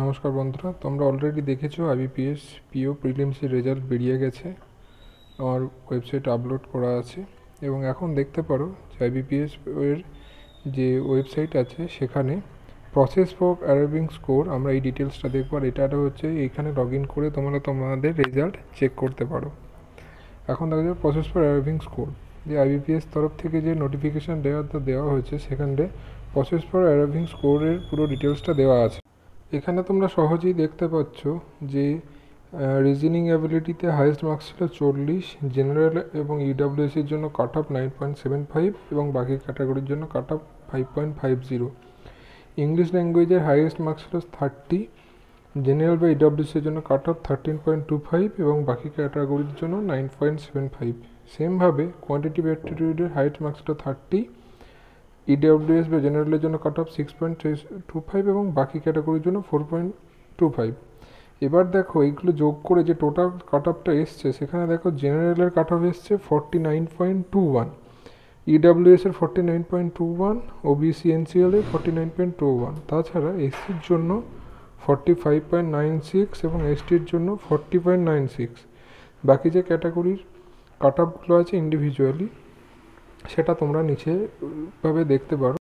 নমস্কার বন্ধুরা, তোমরা অলরেডি দেখেছো আইবিপিএস পিও প্রিলিমসের রেজাল্ট বেরিয়ে গেছে। আমার ওয়েবসাইটে আপলোড করা আছে এবং এখন দেখতে পারো যে আইবিপিএস এর যে ওয়েবসাইট আছে সেখানে প্রসেস ফর অ্যারাইভিং স্কোর আমরা এই ডিটেলসটা দেখব। আর এটা হচ্ছে এইখানে লগ ইন করে তোমরা তোমাদের রেজাল্ট চেক করতে পারো। এখন দেখা যাবে প্রসেস ফর অ্যারাইভিং স্কোর, যে আইবিপিএস তরফ থেকে যে নোটিফিকেশান দেওয়া হয়েছে সেখানে প্রসেস ফর অ্যারাইভিং স্কোরের পুরো ডিটেলসটা দেওয়া আছে। এখানে তোমরা সহজেই দেখতে পাচ্ছ যে রিজনিং অ্যাবিলিটিতে হাইয়েস্ট মার্কস ছিল 40, জেনারেল এবং ইডব্লিউএসের জন্য কাট অফ 9.75 এবং বাকি ক্যাটাগরির জন্য কাট অফ 5.50। ইংলিশ ল্যাঙ্গুয়েজের হাইয়েস্ট মার্কস ছিল 30, জেনারেল বা ইডব্লিউএসের জন্য কাট অফ 13.25 এবং বাকি ক্যাটাগরির জন্য 9.75। সেমভাবে কোয়ান্টিটিভ অ্যাপটিটিউডের হাইয়েস্ট মার্কস ছিল 30, ইডব্লিউএস বা জেনারেলের জন্য কাট অফ 6.25 এবং বাকি ক্যাটাগরির জন্য 4.25। এবার দেখো এইগুলো যোগ করে যে টোটাল কাট অফটা এসছে, সেখানে দেখো জেনারেলের কাট অফ এসছে 49.21, ইডব্লিউএসের 49.21, ওবিসি এনসিএলের 49.21, তাছাড়া এসসির জন্য 45.96 এবং এসটির জন্য 40.96। বাকি যে ক্যাটাগরির কাট অফগুলো আছে ইন্ডিভিজুয়ালি, সেটা তোমরা নিচে ভাবে দেখতে পারো।